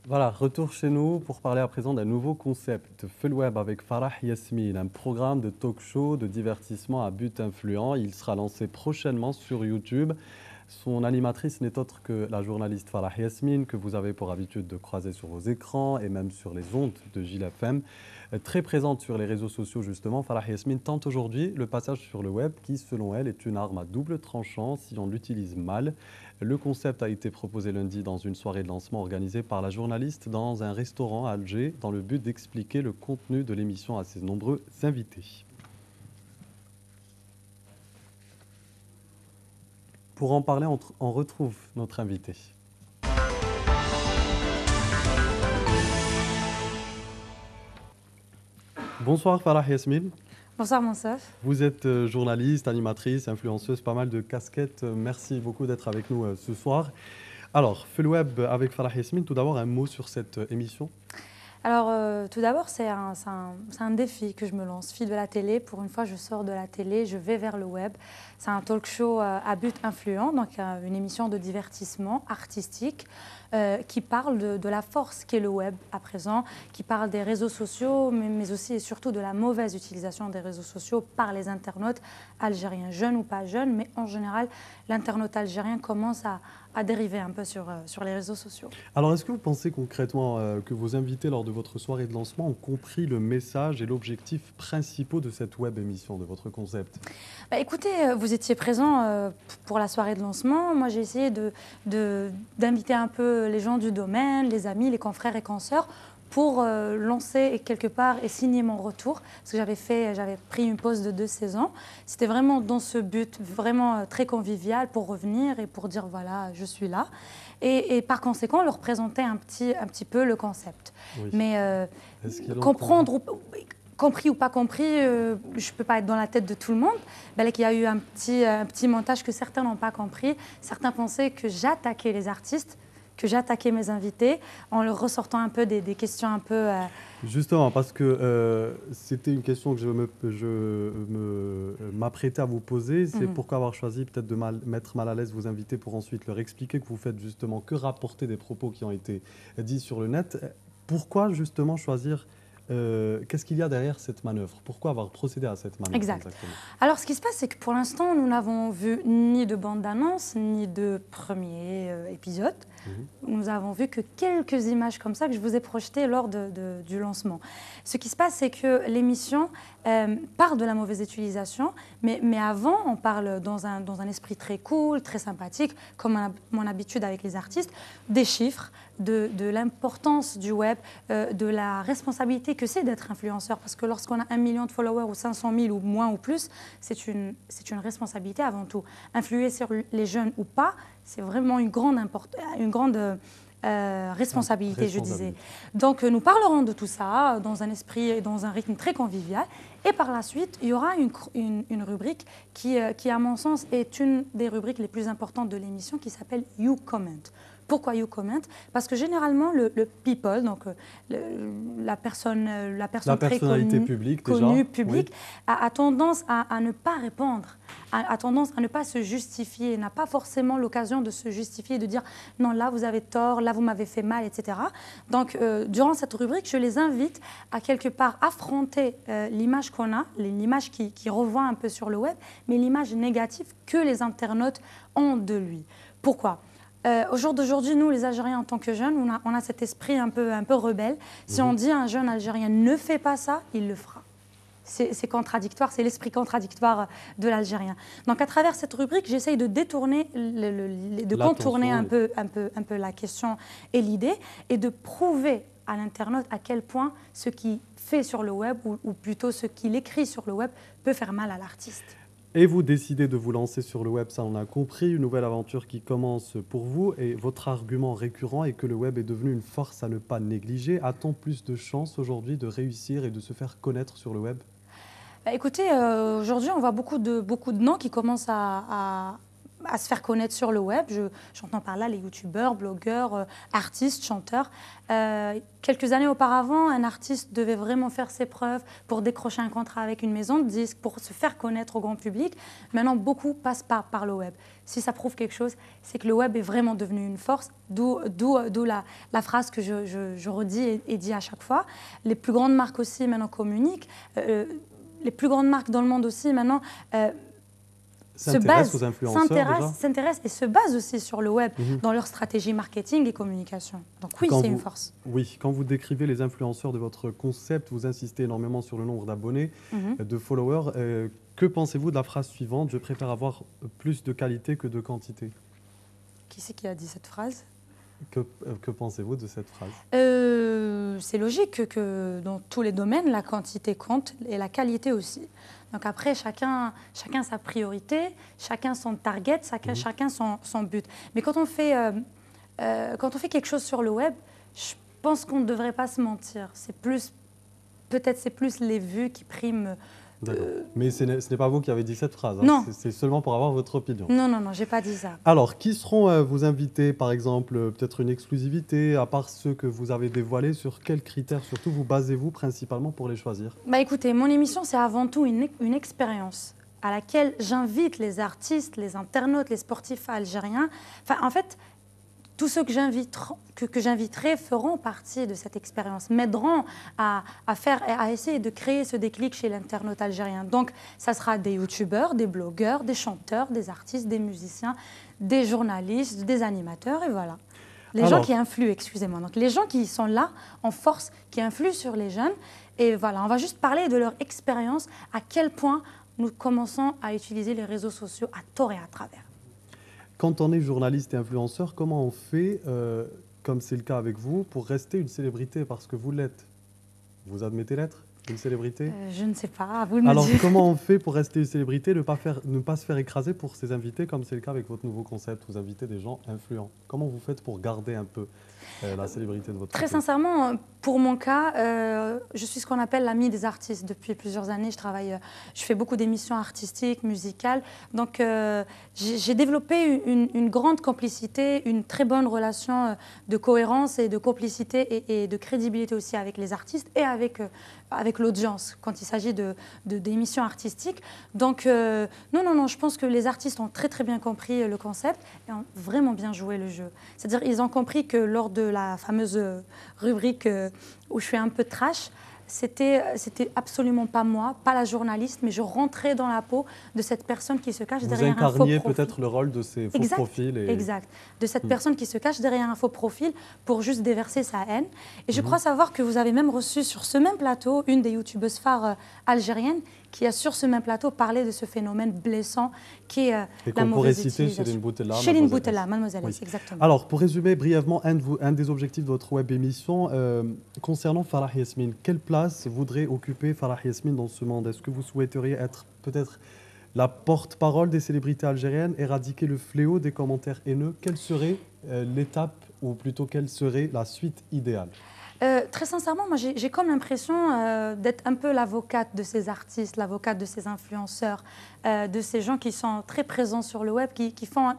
Voilà, retour chez nous pour parler à présent d'un nouveau concept, Feu le Web avec Farah Yasmine, un programme de talk-show de divertissement à but influent. Il sera lancé prochainement sur YouTube. Son animatrice n'est autre que la journaliste Farah Yasmine, que vous avez pour habitude de croiser sur vos écrans et même sur les ondes de Gil FM. Très présente sur les réseaux sociaux justement, Farah Yasmine tente aujourd'hui le passage sur le web qui, selon elle, est une arme à double tranchant si on l'utilise mal. Le concept a été proposé lundi dans une soirée de lancement organisée par la journaliste dans un restaurant à Alger dans le but d'expliquer le contenu de l'émission à ses nombreux invités. Pour en parler, on retrouve notre invité. Bonsoir Farah Yasmine. Bonsoir Monsef. Vous êtes journaliste, animatrice, influenceuse, pas mal de casquettes. Merci beaucoup d'être avec nous ce soir. Alors, Feu le Web avec Farah Yasmine, tout d'abord un mot sur cette émission. Alors, tout d'abord, c'est un défi que je me lance. Fille de la télé, pour une fois, je sors de la télé, je vais vers le web. C'est un talk show à but influent, donc une émission de divertissement artistique qui parle de la force qu'est le web à présent, qui parle des réseaux sociaux, mais aussi et surtout de la mauvaise utilisation des réseaux sociaux par les internautes algériens, jeunes ou pas jeunes, mais en général, l'internaute algérien commence à dériver un peu sur les réseaux sociaux. Alors, est-ce que vous pensez concrètement que vos invités lors de votre soirée de lancement ont compris le message et l'objectif principaux de cette web émission, de votre concept? Bah, écoutez, vous étiez présent pour la soirée de lancement. Moi, j'ai essayé d'inviter un peu les gens du domaine, les amis, les confrères et consoeurs, pour lancer et quelque part et signer mon retour. Parce que j'avais pris une pause de 2 saisons. C'était vraiment dans ce but, vraiment très convivial, pour revenir et pour dire voilà, je suis là. Et par conséquent, leur présenter un petit peu le concept. Oui. Mais comprendre compris ou pas compris, je ne peux pas être dans la tête de tout le monde. Ben, il y a eu un petit montage que certains n'ont pas compris. Certains pensaient que j'attaquais les artistes, que j'attaquais mes invités, en leur ressortant un peu des questions un peu... Justement, parce que c'était une question que je m'apprêtais à vous poser, c'est pourquoi avoir choisi peut-être de mettre mal à l'aise vos invités pour ensuite leur expliquer que vous faites justement que rapporter des propos qui ont été dits sur le net. Pourquoi justement choisir qu'est-ce qu'il y a derrière cette manœuvre? Pourquoi avoir procédé à cette manœuvre exactement. Alors, ce qui se passe, c'est que pour l'instant, nous n'avons vu ni de bande-annonce, ni de premier épisode. Nous avons vu que quelques images comme ça que je vous ai projetées lors du lancement. Ce qui se passe, c'est que l'émission part de la mauvaise utilisation, mais avant, on parle dans un esprit très cool, très sympathique, comme à mon habitude avec les artistes, des chiffres, de l'importance du web, de la responsabilité que c'est d'être influenceur. Parce que lorsqu'on a 1 million de followers ou 500 000 ou moins ou plus, c'est une responsabilité avant tout. Influer sur les jeunes ou pas, c'est vraiment une grande responsabilité, je disais. Donc, nous parlerons de tout ça dans un esprit et dans un rythme très convivial. Et par la suite, il y aura une rubrique qui, à mon sens, est une des rubriques les plus importantes de l'émission, qui s'appelle You Comment. Pourquoi You Comment? Parce que généralement, le people, donc la personne très connue, publique, oui, a tendance à ne pas répondre, a tendance à ne pas se justifier, n'a pas forcément l'occasion de se justifier, de dire non, là vous avez tort, là vous m'avez fait mal, etc. Donc, durant cette rubrique, je les invite à quelque part affronter l'image qu'on a, l'image qui revoit un peu sur le web, mais l'image négative que les internautes ont de lui. Pourquoi? Au jour d'aujourd'hui, nous, les Algériens, en tant que jeunes, on a cet esprit un peu rebelle. Si on dit à un jeune Algérien ne fais pas ça, il le fera. C'est contradictoire, c'est l'esprit contradictoire de l'Algérien. Donc, à travers cette rubrique, j'essaye de détourner, de contourner un peu la question et l'idée, et de prouver à l'internaute à quel point ce qu'il fait sur le web, ou plutôt ce qu'il écrit sur le web, peut faire mal à l'artiste. Et vous décidez de vous lancer sur le web, ça on a compris, une nouvelle aventure qui commence pour vous. Et votre argument récurrent est que le web est devenu une force à ne pas négliger. A-t-on plus de chances aujourd'hui de réussir et de se faire connaître sur le web? Écoutez, aujourd'hui on voit beaucoup de noms qui commencent à à se faire connaître sur le web. J'entends par là les youtubeurs, blogueurs, artistes, chanteurs. Quelques années auparavant, un artiste devait vraiment faire ses preuves pour décrocher un contrat avec une maison de disques, pour se faire connaître au grand public. Maintenant, beaucoup passent par le web. Si ça prouve quelque chose, c'est que le web est vraiment devenu une force, d'où la phrase que je redis et dis à chaque fois. Les plus grandes marques aussi maintenant communiquent. Les plus grandes marques dans le monde aussi maintenant s'intéressent aux influenceurs s'intéressent et se basent aussi sur le web dans leur stratégie marketing et communication. Donc oui, c'est une force. Oui, quand vous décrivez les influenceurs de votre concept, vous insistez énormément sur le nombre d'abonnés, de followers. Que pensez-vous de la phrase suivante: je préfère avoir plus de qualité que de quantité? Qui c'est qui a dit cette phrase? Que pensez-vous de cette phrase? C'est logique que dans tous les domaines, la quantité compte et la qualité aussi. Donc après, chacun sa priorité, chacun son target, chacun son but. Mais quand on fait quelque chose sur le web, je pense qu'on ne devrait pas se mentir. Peut-être c'est plus les vues qui priment. Mais ce n'est pas vous qui avez dit cette phrase. Non. C'est seulement pour avoir votre opinion. Non, je n'ai pas dit ça. Alors, qui seront vos invités, par exemple, peut-être une exclusivité, à part ceux que vous avez dévoilés? Sur quels critères, surtout, vous basez-vous principalement pour les choisir? Écoutez, mon émission, c'est avant tout une expérience à laquelle j'invite les artistes, les internautes, les sportifs algériens. Enfin, en fait, tous ceux que j'inviterai feront partie de cette expérience, m'aideront à essayer de créer ce déclic chez l'internaute algérien. Donc, ça sera des youtubeurs, des blogueurs, des chanteurs, des artistes, des musiciens, des journalistes, des animateurs, et voilà. Gens qui influent, excusez-moi. Donc, les gens qui sont là en force, qui influent sur les jeunes. Et voilà, on va juste parler de leur expérience, à quel point nous commençons à utiliser les réseaux sociaux à tort et à travers. Quand on est journaliste et influenceur, comment on fait, comme c'est le cas avec vous, pour rester une célébrité? Parce que vous l'êtes. Vous admettez l'être, une célébrité? Je ne sais pas, à vous de me dire. Alors, comment on fait pour rester une célébrité, ne pas se faire écraser pour ses invités, comme c'est le cas avec votre nouveau concept? Vous invitez des gens influents. Comment vous faites pour garder un peu la célébrité de votre Très sincèrement, pour mon cas, je suis ce qu'on appelle l'amie des artistes. Depuis plusieurs années, je fais beaucoup d'émissions artistiques, musicales. Donc, j'ai développé une grande complicité, une très bonne relation de cohérence et de complicité et de crédibilité aussi avec les artistes et avec l'audience quand il s'agit d'émissions artistiques. Donc, non, je pense que les artistes ont très très bien compris le concept et ont vraiment bien joué le jeu. C'est-à-dire ils ont compris que lors de la fameuse rubrique où je fais un peu trash, c'était absolument pas moi, pas la journaliste, mais je rentrais dans la peau de cette personne qui se cache derrière un faux profil. Vous incarniez peut-être le rôle de ces faux profils. Exact, de cette personne qui se cache derrière un faux profil pour juste déverser sa haine. Et je crois savoir que vous avez même reçu sur ce même plateau une des youtubeuses phares algériennes qui a sur ce même plateau parlé de ce phénomène blessant qui est la mauvaise utilisation. Chéline Boutella, mademoiselle, oui. Exactement. Alors, pour résumer brièvement, un des objectifs de votre web émission, concernant Farah Yasmine, quelle place voudrait occuper Farah Yasmine dans ce monde? Est-ce que vous souhaiteriez être peut-être la porte-parole des célébrités algériennes, éradiquer le fléau des commentaires haineux? Quelle serait l'étape, ou plutôt quelle serait la suite idéale? Très sincèrement, moi j'ai comme l'impression d'être un peu l'avocate de ces artistes, l'avocate de ces influenceurs, de ces gens qui sont très présents sur le web, qui font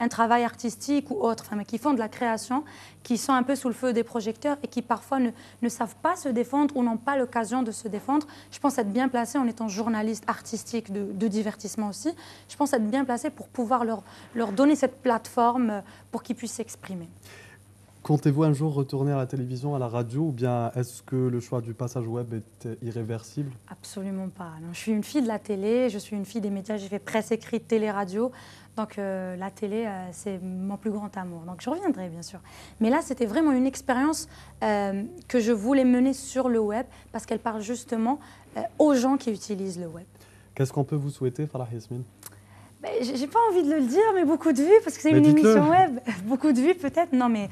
un travail artistique ou autre, mais qui font de la création, qui sont un peu sous le feu des projecteurs et qui parfois ne savent pas se défendre ou n'ont pas l'occasion de se défendre. Je pense être bien placée en étant journaliste artistique de divertissement aussi. Je pense être bien placée pour pouvoir leur donner cette plateforme pour qu'ils puissent s'exprimer. Comptez-vous un jour retourner à la télévision, à la radio, ou bien est-ce que le choix du passage web est irréversible? Absolument pas. Non, je suis une fille de la télé, je suis une fille des médias, j'ai fait presse écrite, télé, radio. Donc la télé, c'est mon plus grand amour. Donc je reviendrai, bien sûr. Mais là, c'était vraiment une expérience que je voulais mener sur le web parce qu'elle parle justement aux gens qui utilisent le web. Qu'est-ce qu'on peut vous souhaiter, Farah Yasmine? J'ai pas envie de le dire, mais beaucoup de vues, parce que c'est une émission web. Beaucoup de vues peut-être, non, mais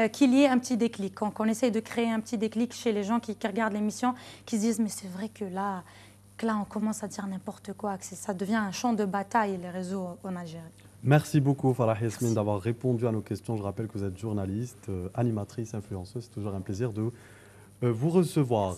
qu'il y ait un petit déclic, qu'on essaye de créer un petit déclic chez les gens qui regardent l'émission, qui se disent, mais c'est vrai que là, on commence à dire n'importe quoi, que ça devient un champ de bataille, les réseaux en Algérie. Merci beaucoup, Farah Yasmine, d'avoir répondu à nos questions. Je rappelle que vous êtes journaliste, animatrice, influenceuse. C'est toujours un plaisir de vous recevoir.